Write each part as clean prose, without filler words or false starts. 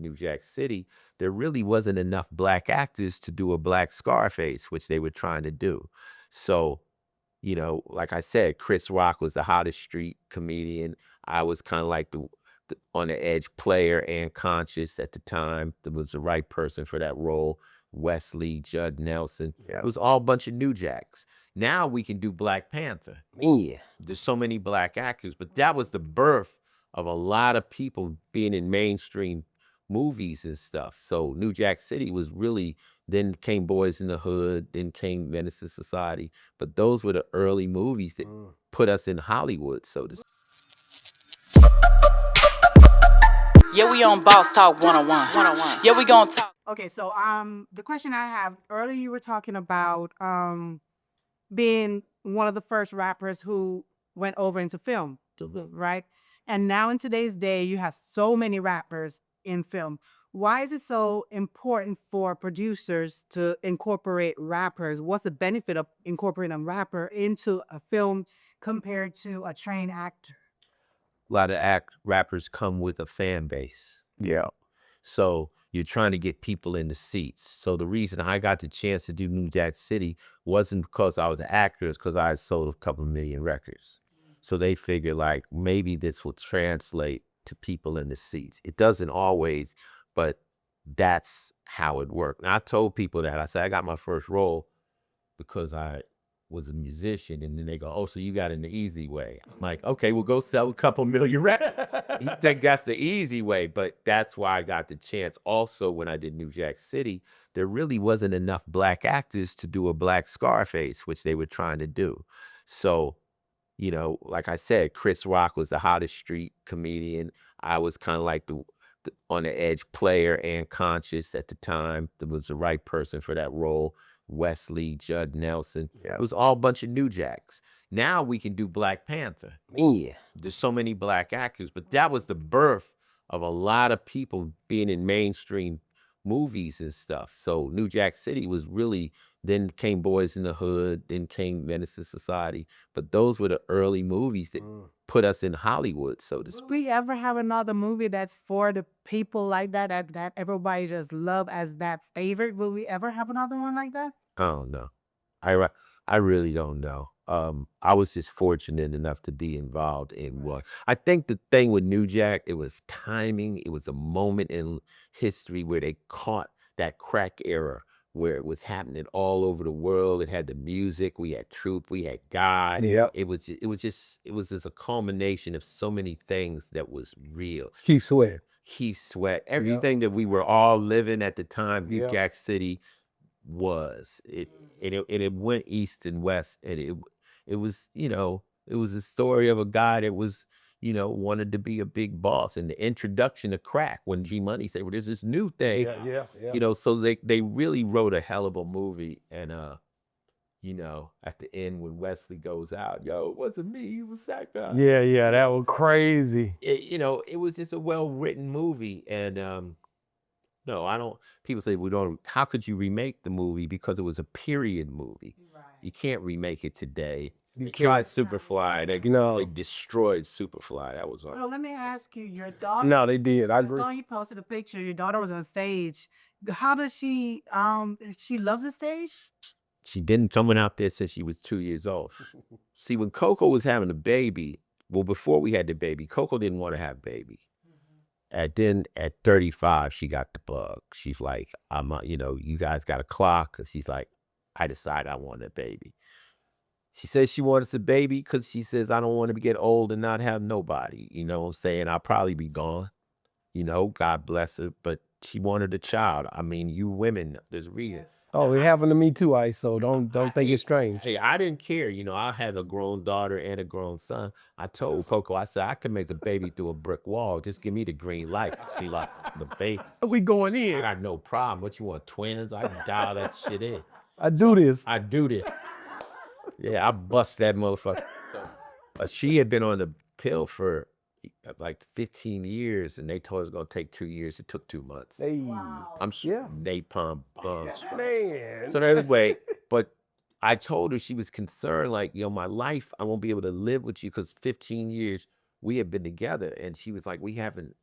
New Jack City, there really wasn't enough black actors to do a black Scarface, which they were trying to do. So, like I said, Chris Rock was the hottest street comedian. I was kind of like the on the edge player and conscious at the time. That was the right person for that role. Wesley, Judd Nelson. Yeah. It was all a bunch of New Jacks. Now we can do Black Panther. Yeah. There's so many black actors, but that was the birth of a lot of people being in mainstream movies and stuff. So New Jack City was really, then came Boys in the Hood, then came Menace to Society. But those were the early movies that put us in Hollywood, so to speak. Yeah, we on Boss Talk 101. Yeah, we gonna talk. Okay, so the question I have earlier, you were talking about being one of the first rappers who went over into film, right? And now in today's day, you have so many rappers in film. Why is it so important for producers to incorporate rappers? What's the benefit of incorporating a rapper into a film compared to a trained actor? A lot of rappers come with a fan base. Yeah. So you're trying to get people in the seats. So the reason I got the chance to do New Jack City wasn't because I was an actor, it's because I had sold a couple million records. So they figured like maybe this will translate to people in the seats. It doesn't always, but that's how it worked. And I told people that. I said, I got my first role because I was a musician, and then they go, oh, so you got in the easy way. I'm like, okay, we'll go sell a couple million records. You think that's the easy way, but that's why I got the chance. Also, when I did New Jack City, there really wasn't enough black actors to do a black Scarface, which they were trying to do. So, like I said, Chris Rock was the hottest street comedian. I was kind of like the on the edge player and conscious at the time. That was the right person for that role. Wesley, Judd Nelson. Yeah. It was all a bunch of New Jacks. Now we can do Black Panther. Yeah. There's so many black actors, but that was the birth of a lot of people being in mainstream movies and stuff. So New Jack City was really, then came Boys in the Hood, then came Menace to Society. But those were the early movies that put us in Hollywood, so to speak. Will we ever have another movie that's for the people like that everybody just love as that favorite? Will we ever have another one like that? I don't know. I really don't know. I was just fortunate enough to be involved in one. I think the thing with New Jack, it was timing. It was a moment in history where they caught that crack era where it was happening all over the world. It had the music, we had Troop, we had God. Yeah. It was just a culmination of so many things that was real. Keith Sweat. Keith Sweat, everything that we were all living at the time, New Yep. Jack City was. It went east and west, and it was, it was a story of a guy that was, wanted to be a big boss. And the introduction of crack, when G Money said, well, there's this new thing, Yeah. so they really wrote a hell of a movie. And at the end when Wesley goes out, yo, it wasn't me, it was that guy. Yeah, that was crazy. It was just a well-written movie. And no, I don't, people say, how could you remake the movie? Because it was a period movie. Right. You can't remake it today. You They tried can't. Superfly, they No. destroyed Superfly. That was all. Well, let me ask you, your daughter. No, they did. I I agree. saw you posted a picture. Your daughter was on stage. How does she? She loves the stage. She been coming out there since she was 2 years old. See, when Coco was having a baby, well, before we had the baby, Coco didn't want to have a baby. Then at 35, she got the bug. She's like, you guys got a clock. Cause she's like, I decided I want a baby. She says she wants a baby because she says, I don't want to get old and not have nobody. You know what I'm saying? I'll probably be gone. God bless her. But she wanted a child. I mean, you women, there's a reason. Oh, it happened to me too, Ice. So don't think it's strange. Hey, I didn't care. I had a grown daughter and a grown son. I told Coco, I said, I could make a baby through a brick wall. Just give me the green light. See, like the baby. We going I in. got no problem. What you want, twins? I can dial that shit in. I do this. I do this. Yeah, I bust that motherfucker. She had been on the pill for like 15 years, and they told her it was going to take 2 years. It took 2 months. Hey. I'm Yeah. napalm bums. Man. So anyway, but I told her, she was concerned, like, my life, I won't be able to live with you because 15 years we have been together. And she was like, we haven't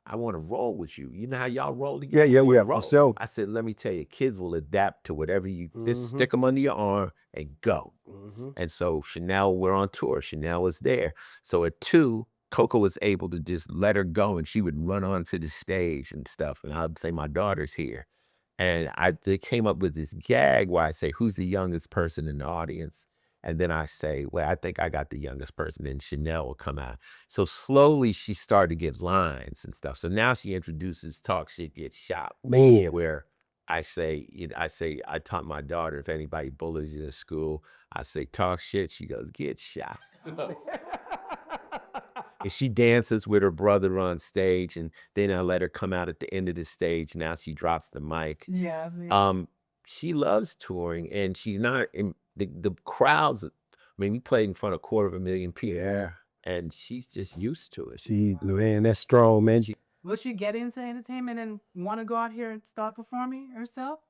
I want to roll with you. You know how y'all roll together? Yeah, we have roll. ourselves. I said, let me tell you, kids will adapt to whatever you just Mm-hmm. stick them under your arm and go. Mm-hmm. And so Chanel, we're on tour. Chanel was there. So at 2, Coco was able to just let her go, and she would run onto the stage and stuff. And I'd say, my daughter's here. And they came up with this gag where I say, who's the youngest person in the audience? And then I say, well, I think I got the youngest person. Then Chanel will come out. So slowly she started to get lines and stuff. So now she introduces talk shit, get shot. Man. Where I say, I taught my daughter, if anybody bullies you in school, I say, talk shit. She goes, get shot. And she dances with her brother on stage, and then I let her come out at the end of the stage. Now she drops the mic. Yeah. I see. She loves touring, and she's not in the crowds. I mean, we played in front of 250,000 people. Yeah. And she's just used to it. Man, that's strong, man. Will she get into entertainment and want to go out here and start performing herself?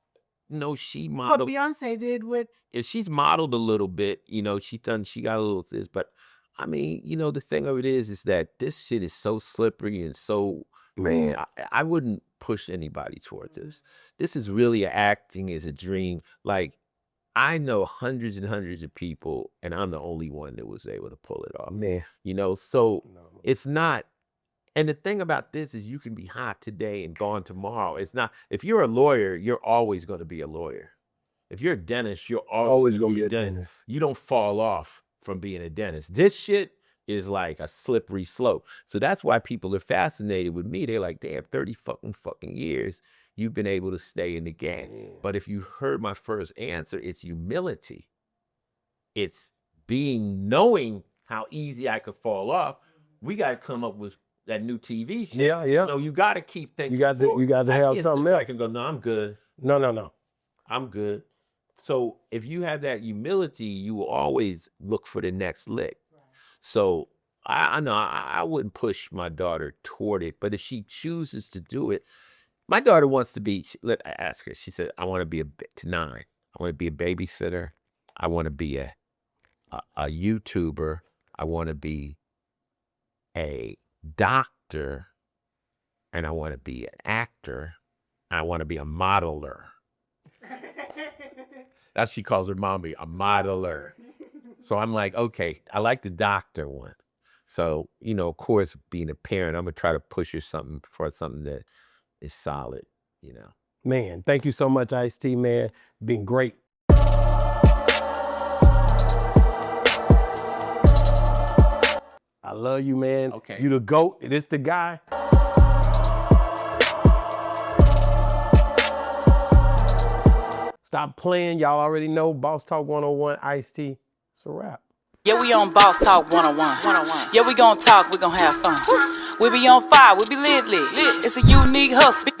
No, she What modeled. Beyonce did with. Yeah, she's modeled a little bit, she got a little this, but I mean, the thing of it is that this shit is so slippery and so, Man. I wouldn't push anybody toward this. This is really acting as a dream. Like, I know hundreds and hundreds of people, and I'm the only one that was able to pull it off. Man. So No. it's not. And the thing about this is you can be hot today and gone tomorrow. It's not. If you're a lawyer, you're always going to be a lawyer. If you're a dentist, you're always Always going to be a dentist. You don't fall off from being a dentist. This shit is like a slippery slope. So that's why people are fascinated with me. They're like, damn, 30 fucking years, you've been able to stay in the game. Yeah. But if you heard my first answer, it's humility. It's knowing how easy I could fall off. We got to come up with that new TV show. Yeah. You got to keep thinking. You got to have something else. I can go, no, I'm good. No. I'm good. So if you have that humility, you will always look for the next lick. Right. So I know I wouldn't push my daughter toward it, but if she chooses to do it, my daughter wants to be, I ask her, she said, I want to be to 9. I want to be a babysitter. I want to be a YouTuber. I want to be a doctor, and I want to be an actor. I want to be a modeler. That's she calls her mommy, a modeler. So I'm like, okay, I like the doctor one. So, of course, being a parent, I'm gonna try to push her something that is solid, Man, thank you so much, Ice-T, man. Been great. I love you, man. Okay. You the GOAT. This the guy. Stop playing. Y'all already know. Boss Talk 101, Ice-T. It's a wrap. Yeah, we on Boss Talk 101. Yeah, we gon' talk, we gon' have fun. We be on fire, we be lit. It's a unique hustle.